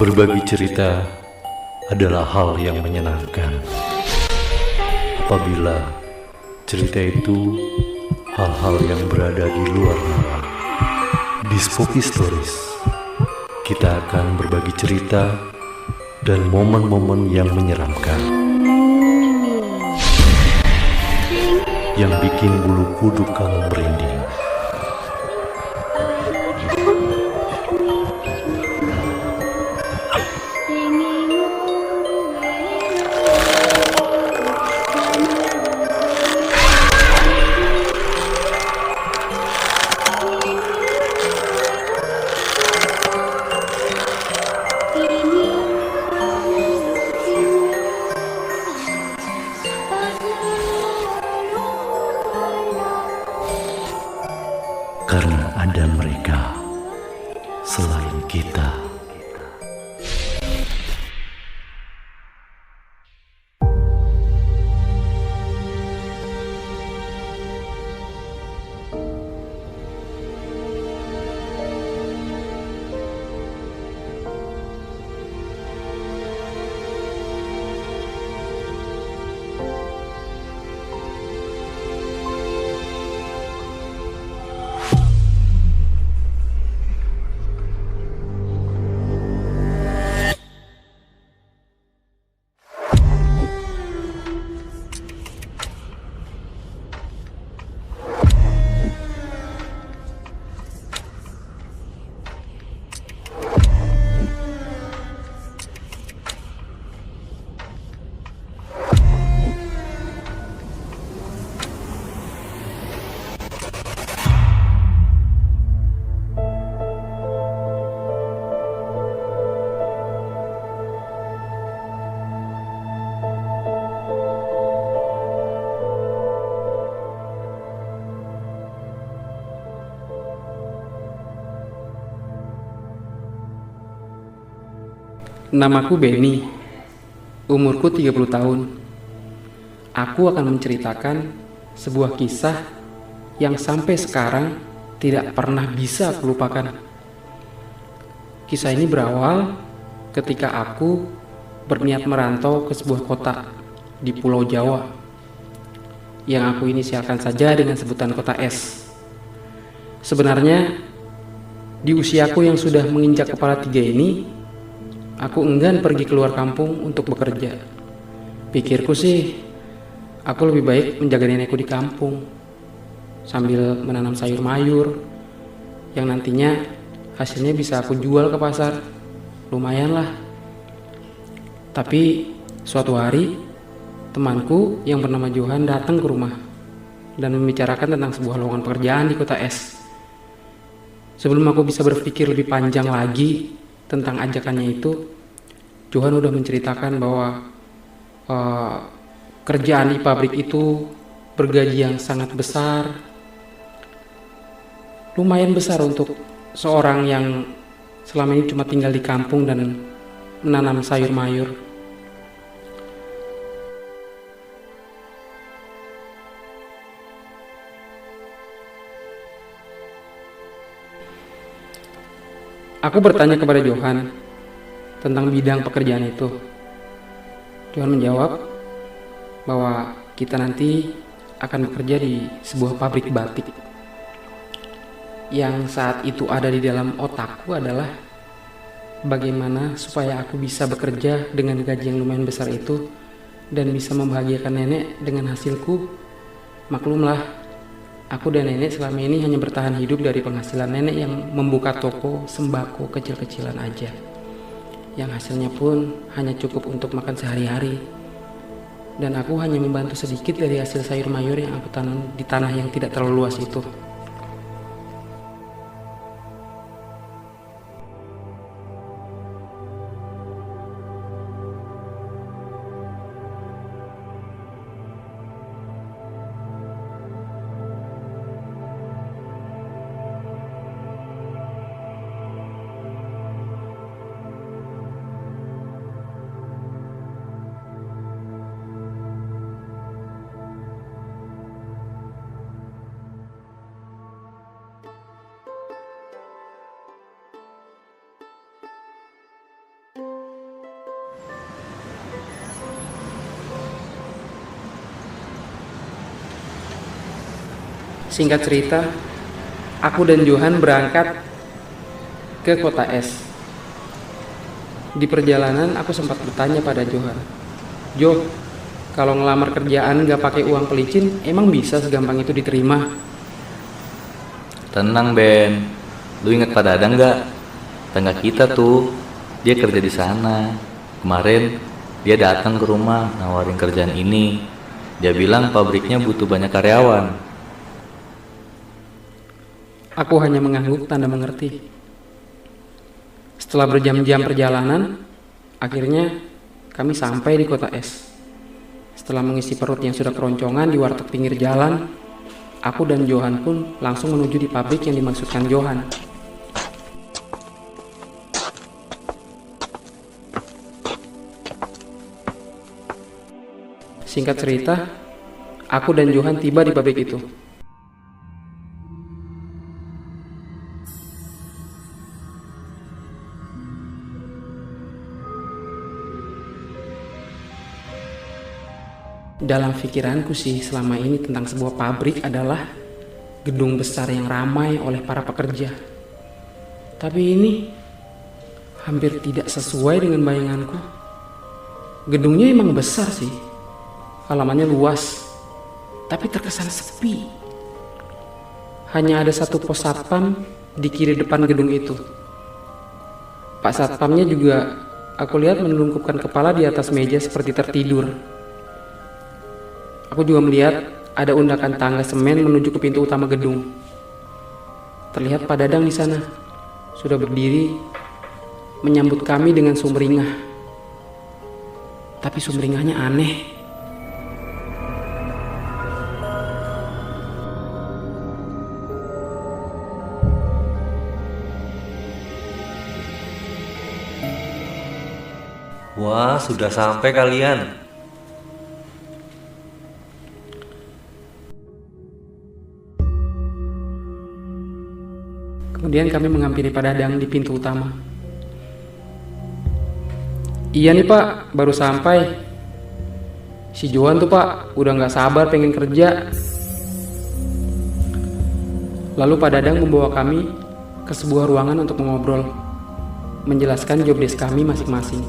Berbagi cerita adalah hal yang menyenangkan. Apabila cerita itu hal-hal yang berada di luar nalar. Di Spooky Stories, kita akan berbagi cerita dan momen-momen yang menyeramkan, yang bikin bulu kuduk kamu merinding. Karena ada mereka selain kita. Namaku Benny, umurku 30 tahun. Aku akan menceritakan sebuah kisah yang sampai sekarang tidak pernah bisa aku lupakan. Kisah ini berawal ketika aku berniat merantau ke sebuah kota di Pulau Jawa, yang aku inisialkan saja dengan sebutan kota S. Sebenarnya, di usiaku yang sudah menginjak kepala 3 ini, aku enggan pergi keluar kampung untuk bekerja. Pikirku sih, aku lebih baik menjaga nenekku di kampung sambil menanam sayur mayur yang nantinya hasilnya bisa aku jual ke pasar. Lumayan lah. Tapi suatu hari, temanku yang bernama Johan datang ke rumah dan membicarakan tentang sebuah lowongan pekerjaan di kota S. Sebelum aku bisa berpikir lebih panjang lagi tentang ajakannya itu, Johan udah menceritakan bahwa kerjaan di pabrik itu bergaji yang sangat besar, lumayan besar untuk seorang yang selama ini cuma tinggal di kampung dan menanam sayur mayur. Aku bertanya kepada Johan tentang bidang pekerjaan itu. Johan menjawab bahwa kita nanti akan bekerja di sebuah pabrik batik. Yang saat itu ada di dalam otakku adalah bagaimana supaya aku bisa bekerja dengan gaji yang lumayan besar itu dan bisa membahagiakan nenek dengan hasilku. Maklumlah, aku dan nenek selama ini hanya bertahan hidup dari penghasilan nenek yang membuka toko sembako kecil-kecilan aja, yang hasilnya pun hanya cukup untuk makan sehari-hari. Dan aku hanya membantu sedikit dari hasil sayur mayur yang aku tanam di tanah yang tidak terlalu luas itu. Singkat cerita, aku dan Johan berangkat ke kota es. Di perjalanan aku sempat bertanya pada Johan, "Jo, kalau ngelamar kerjaan gak pakai uang pelicin, emang bisa segampang itu diterima?" Tenang Ben, lu inget Pak Dadang nggak? Tetangga kita tuh, dia kerja di sana. Kemarin dia datang ke rumah nawarin kerjaan ini. Dia bilang pabriknya butuh banyak karyawan. Aku hanya mengangguk tanda mengerti. Setelah berjam-jam perjalanan, akhirnya kami sampai di kota es. Setelah mengisi perut yang sudah keroncongan di warteg pinggir jalan, aku dan Johan pun langsung menuju di pabrik yang dimaksudkan Johan. Singkat cerita, aku dan Johan tiba di pabrik itu. Dalam pikiranku sih selama ini tentang sebuah pabrik adalah gedung besar yang ramai oleh para pekerja. Tapi ini hampir tidak sesuai dengan bayanganku. Gedungnya emang besar sih, halamannya luas, tapi terkesan sepi. Hanya ada satu pos satpam di kiri depan gedung itu. Pak satpamnya juga aku lihat menelungkupkan kepala di atas meja seperti tertidur. Aku juga melihat ada undakan tangga semen menuju ke pintu utama gedung. Terlihat Pak Dadang di sana, sudah berdiri menyambut kami dengan sumringah. Tapi sumringahnya aneh. Wah, sudah sampai kalian. Kemudian kami menghampiri Pak Dadang di pintu utama. "Iya nih Pak, baru sampai. Si Johan tuh Pak, udah gak sabar pengen kerja." Lalu Pak Dadang membawa kami ke sebuah ruangan untuk mengobrol, menjelaskan job desk kami masing-masing.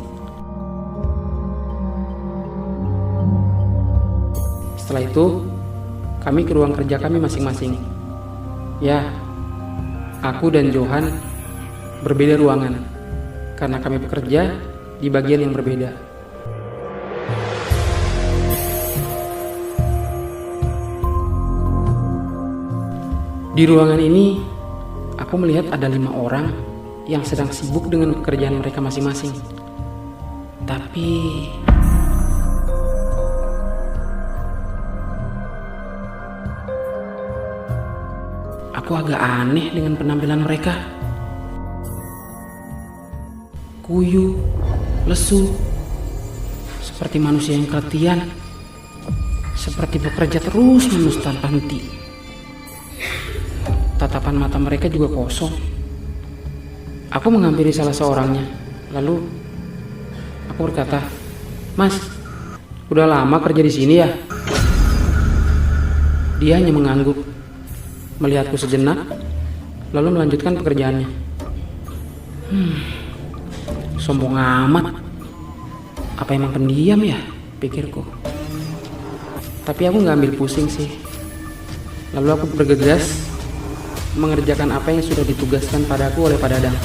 Setelah itu, kami ke ruang kerja kami masing-masing. Ya, aku dan Johan berbeda ruangan karena kami bekerja di bagian yang berbeda. Di ruangan ini, aku melihat ada 5 orang yang sedang sibuk dengan pekerjaan mereka masing-masing. Tapi aku agak aneh dengan penampilan mereka. Kuyu, lesu, seperti manusia yang keletihan, seperti bekerja terus-menerus tanpa henti. Tatapan mata mereka juga kosong. Aku menghampiri salah seorangnya, lalu aku berkata, "Mas, udah lama kerja di sini ya?" Dia hanya mengangguk, melihatku sejenak, lalu melanjutkan pekerjaannya. Sombong amat. Apa emang pendiam ya, pikirku. Tapi aku gak ambil pusing sih. Lalu aku bergegas mengerjakan apa yang sudah ditugaskan padaku oleh Pak Dadang.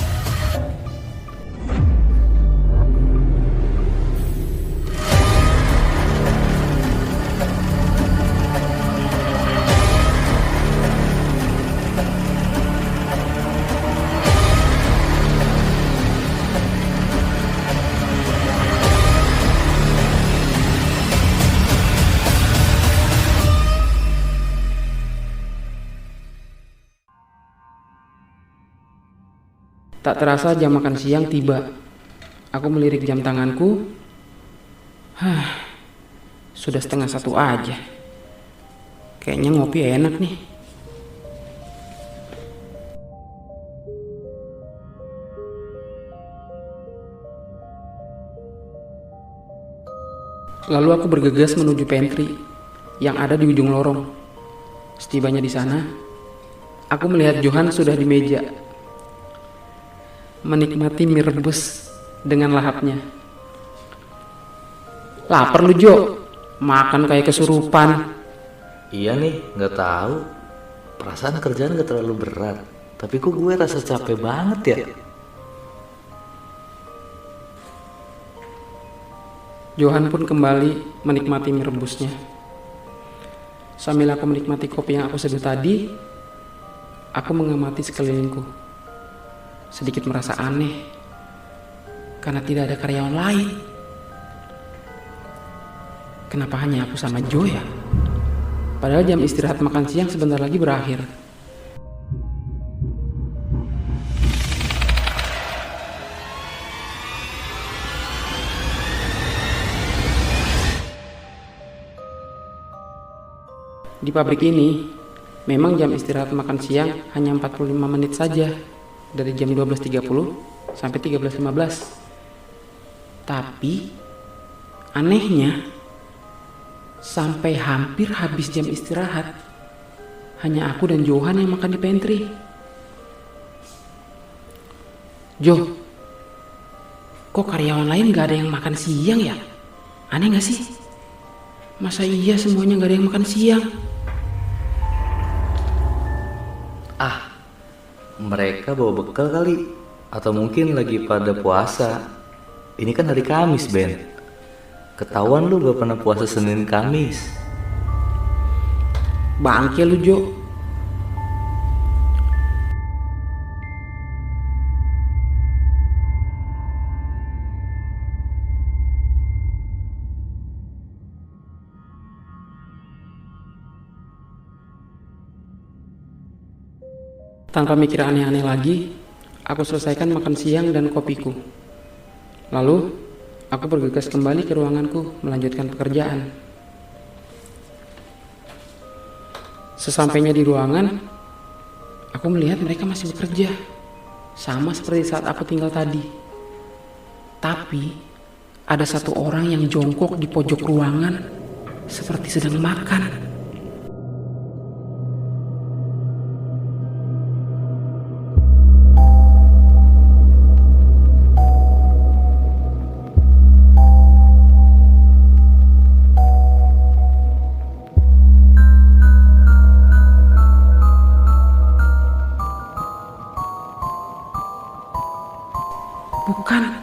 Tak terasa jam makan siang tiba. Aku melirik jam tanganku. Sudah 12:30 aja. Kayaknya ngopi enak nih. Lalu aku bergegas menuju pantry yang ada di ujung lorong. Setibanya di sana, aku melihat Johan sudah di meja, menikmati mie rebus dengan lahapnya. Lapar lu, Jo? Makan kayak kesurupan. Iya nih, nggak tahu. Perasaan kerjaan gak terlalu berat, tapi kok gue rasa capek banget ya. Johan pun kembali menikmati mie rebusnya. Sambil aku menikmati kopi yang aku seduh tadi, aku mengamati sekelilingku. Sedikit merasa aneh, karena tidak ada karyawan lain. Kenapa hanya aku sama Jo ya? Padahal jam istirahat makan siang sebentar lagi berakhir. Di pabrik ini, memang jam istirahat makan siang hanya 45 menit saja, dari jam 12.30 sampai 13.15. Tapi, anehnya, sampai hampir habis jam istirahat, hanya aku dan Johan yang makan di pantry. Jo, kok karyawan lain gak ada yang makan siang ya? Aneh gak sih? Masa iya semuanya gak ada yang makan siang? Mereka bawa bekal kali, atau mungkin lagi pada puasa. Ini kan hari Kamis, Ben. Ketahuan lu gak pernah puasa Senin Kamis. Bangke lu, Jo. Tanpa mikir aneh-aneh lagi, aku selesaikan makan siang dan kopiku. Lalu, aku bergegas kembali ke ruanganku melanjutkan pekerjaan. Sesampainya di ruangan, aku melihat mereka masih bekerja, sama seperti saat aku tinggal tadi. Tapi, ada satu orang yang jongkok di pojok ruangan, seperti sedang makan.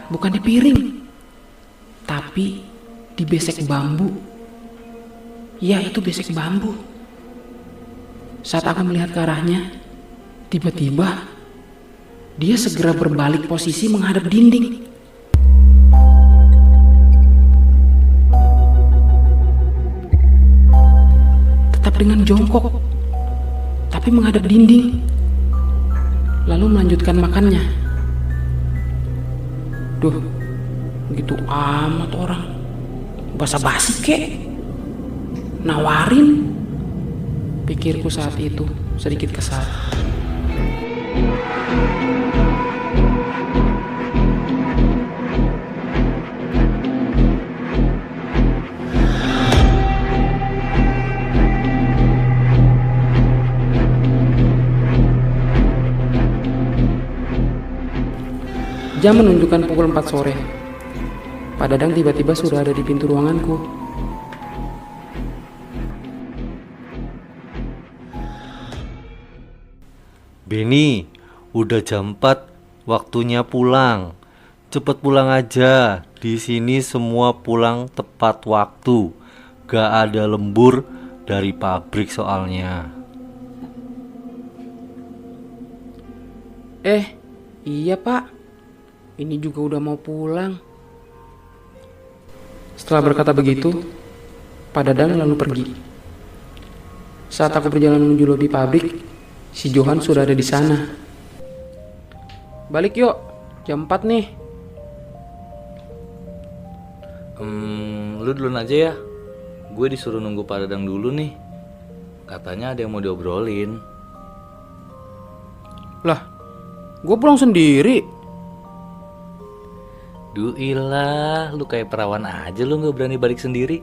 Bukan di piring, tapi di besek bambu. Ya, itu besek bambu. Saat aku melihat ke arahnya, tiba-tiba dia segera berbalik posisi menghadap dinding. Tetap dengan jongkok, tapi menghadap dinding. Lalu melanjutkan makannya. Duh, gitu amat orang. Basa-basi kek. Nawarin. Pikirku saat itu sedikit kesal. Jam menunjukkan pukul 4 sore. Pak Dadang tiba-tiba sudah ada di pintu ruanganku. Benny, udah jam 4, waktunya pulang. Cepet pulang aja. Di sini semua pulang tepat waktu. Gak ada lembur dari pabrik soalnya. Iya Pak. Ini juga udah mau pulang. Setelah berkata begitu, Pak Dadang lalu pergi. Saat aku berjalan menuju lobi pabrik, si Johan sudah ada di sana. Balik yuk, jam 4 nih. Lu duluan aja ya. Gue disuruh nunggu Pak Dadang dulu nih. Katanya ada yang mau diobrolin. Lah, gue pulang sendiri. Duilah, lu kayak perawan aja, lu gak berani balik sendiri.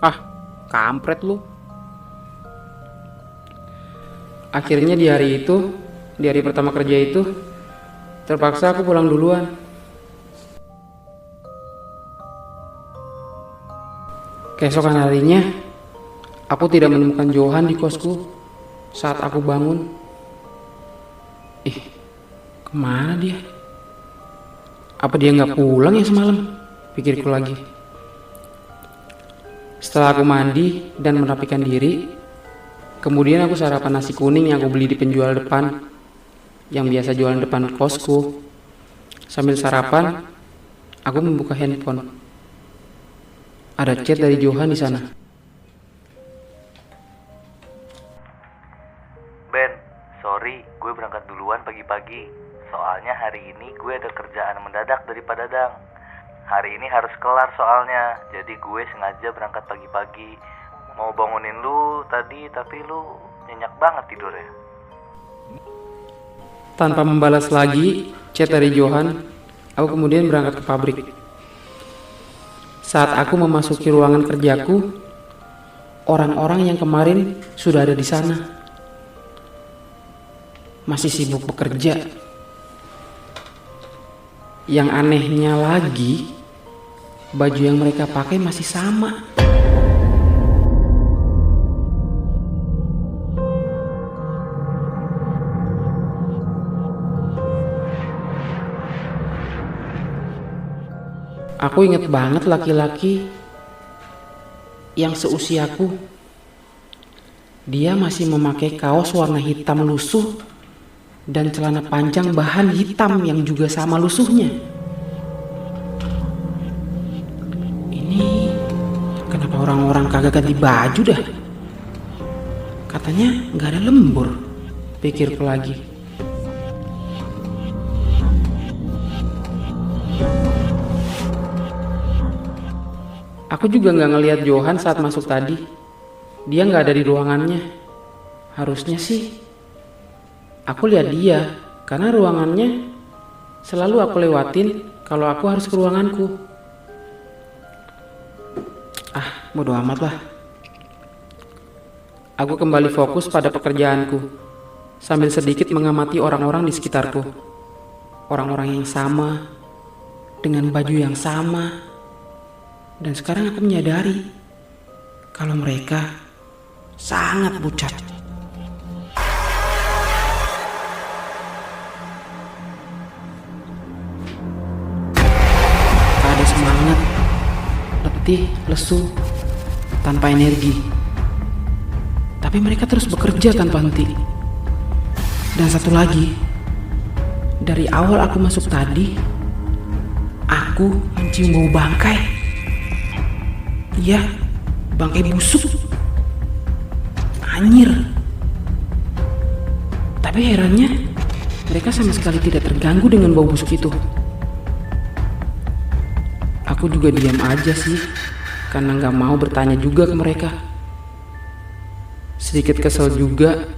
Ah, kampret lu. Akhirnya di hari itu, di hari pertama kerja itu, terpaksa aku pulang duluan. Keesokan harinya, aku tidak menemukan Johan di kosku saat aku bangun. Kemana dia? Apa dia nggak pulang ya semalam? Pikirku lagi. Setelah aku mandi dan merapikan diri, kemudian aku sarapan nasi kuning yang aku beli di penjual depan, yang biasa jualan depan kosku. Sambil sarapan, aku membuka handphone. Ada chat dari Johan di sana. Ben, sorry, gue berangkat duluan pagi-pagi. Soalnya hari ini gue ada kerjaan mendadak dari Pak Dadang. Hari ini harus kelar soalnya, jadi gue sengaja berangkat pagi-pagi. Mau bangunin lu tadi, tapi lu nyenyak banget tidurnya. Tanpa membalas lagi chat dari Johan, aku kemudian berangkat ke pabrik. Saat aku memasuki ruangan kerjaku, orang-orang yang kemarin sudah ada di sana. Masih sibuk bekerja. Yang anehnya lagi, baju yang mereka pakai masih sama. Aku inget banget laki-laki yang seusiaku. Dia masih memakai kaos warna hitam lusuh dan celana panjang bahan hitam yang juga sama lusuhnya. Ini kenapa orang-orang kagak ganti baju dah? Katanya gak ada lembur, pikirku lagi. Aku juga gak ngelihat Johan saat masuk tadi. Dia gak ada di ruangannya. Harusnya sih aku lihat dia, karena ruangannya selalu aku lewatin kalau aku harus ke ruanganku. Bodo amat lah. Aku kembali fokus pada pekerjaanku, sambil sedikit mengamati orang-orang di sekitarku. Orang-orang yang sama, dengan baju yang sama. Dan sekarang aku menyadari kalau mereka sangat pucat. Ada semangat, letih, lesu, tanpa energi. Tapi mereka terus bekerja tanpa henti. Dan satu lagi, dari awal aku masuk tadi, aku mencium bau bangkai. Iya, bangkai busuk. Anyir. Tapi herannya, mereka sama sekali tidak terganggu dengan bau busuk itu. Aku juga diam aja sih, karena gak mau bertanya juga ke mereka. Sedikit kesel juga,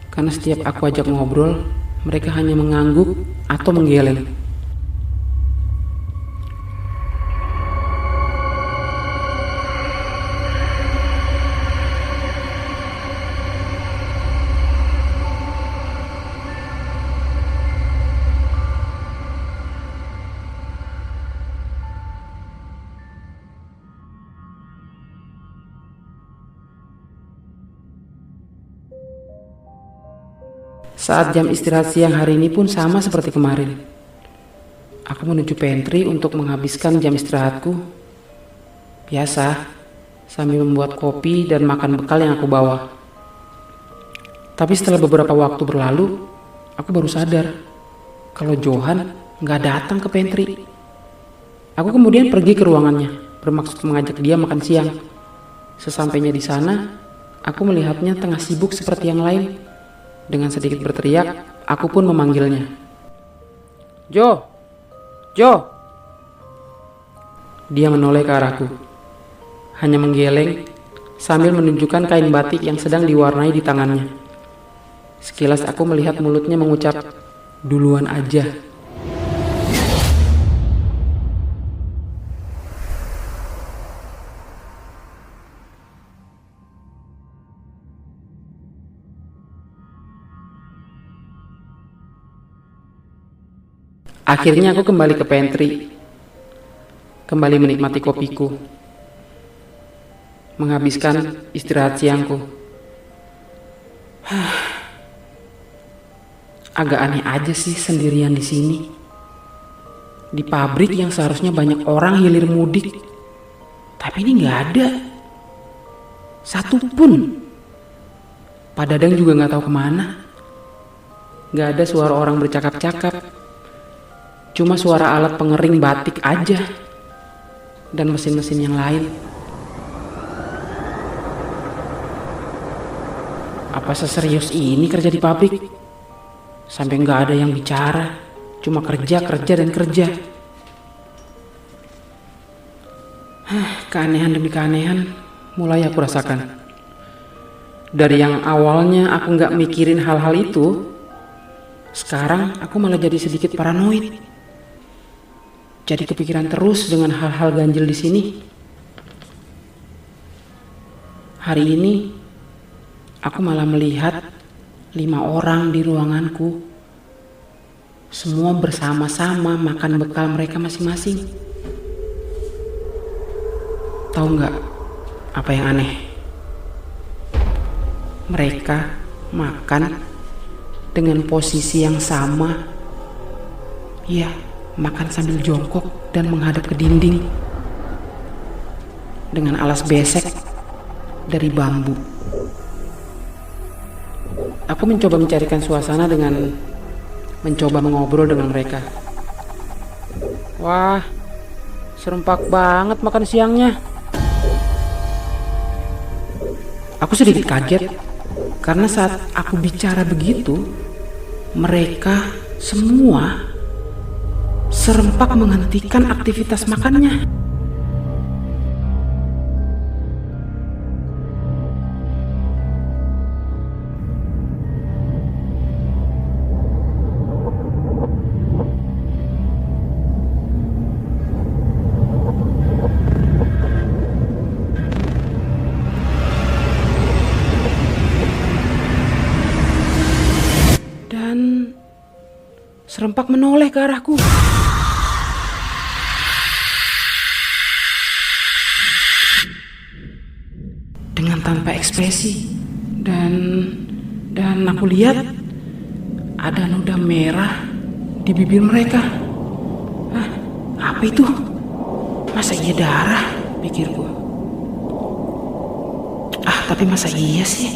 karena setiap aku ajak ngobrol, mereka hanya mengangguk atau menggeleng. Saat jam istirahat siang hari ini pun sama seperti kemarin. Aku menuju pantry untuk menghabiskan jam istirahatku. Biasa, sambil membuat kopi dan makan bekal yang aku bawa. Tapi setelah beberapa waktu berlalu, aku baru sadar kalau Johan gak datang ke pantry. Aku kemudian pergi ke ruangannya, bermaksud mengajak dia makan siang. Sesampainya di sana, aku melihatnya tengah sibuk seperti yang lain. Dengan sedikit berteriak, aku pun memanggilnya. Jo! Jo! Dia menoleh ke arahku, hanya menggeleng sambil menunjukkan kain batik yang sedang diwarnai di tangannya. Sekilas aku melihat mulutnya mengucap, "Duluan aja." Akhirnya aku kembali ke pantry, kembali menikmati kopiku, menghabiskan istirahat siangku. Agak aneh aja sih sendirian di sini. Di pabrik yang seharusnya banyak orang hilir mudik, tapi ini nggak ada satupun. Pak Dadang juga nggak tahu kemana. Nggak ada suara orang bercakap-cakap, cuma suara alat pengering batik aja dan mesin-mesin yang lain. Apa seserius ini kerja di pabrik? Sampai nggak ada yang bicara, cuma kerja dan kerja. Keanehan demi keanehan mulai aku rasakan. Dari yang awalnya aku nggak mikirin hal-hal itu, sekarang aku malah jadi sedikit paranoid. Jadi kepikiran terus dengan hal-hal ganjil di sini. Hari ini aku malah melihat 5 orang di ruanganku. Semua bersama-sama makan bekal mereka masing-masing. Tahu nggak apa yang aneh? Mereka makan dengan posisi yang sama. Ya, makan sambil jongkok dan menghadap ke dinding. Dengan alas besek dari bambu. Aku mencoba mencarikan suasana dengan mencoba mengobrol dengan mereka. Wah, serempak banget makan siangnya. Aku sedikit kaget karena saat aku bicara begitu, mereka semua serempak menghentikan aktivitas makannya. Serempak menoleh ke arahku. Dengan tanpa ekspresi. Dan aku lihat ada noda merah di bibir mereka. Apa itu? Masa iya darah? Pikirku. Tapi masa iya sih?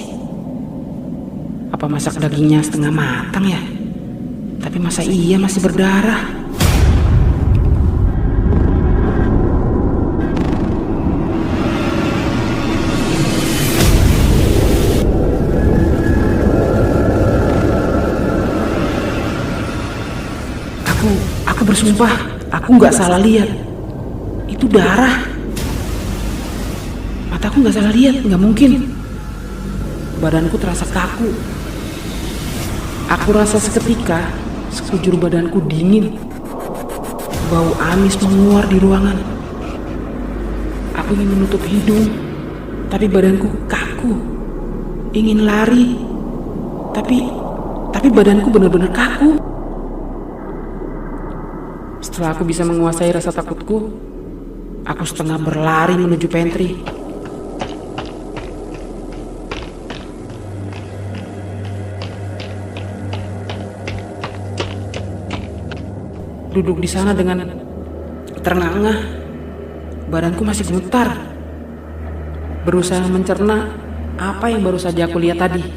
Apa masak dagingnya setengah matang ya? Tapi masa iya masih berdarah? Aku bersumpah, aku nggak salah lihat. Itu darah. Mataku nggak salah lihat, nggak mungkin. Badanku terasa kaku. Aku rasa seketika sekujur badanku dingin. Bau amis menguar di ruangan. Aku ingin menutup hidung, tapi badanku kaku. Ingin lari, tapi badanku benar-benar kaku. Setelah aku bisa menguasai rasa takutku, aku setengah berlari menuju pantry. Duduk di sana dengan terengah-engah, badanku masih gemetar, berusaha mencerna apa yang baru saja aku lihat tadi.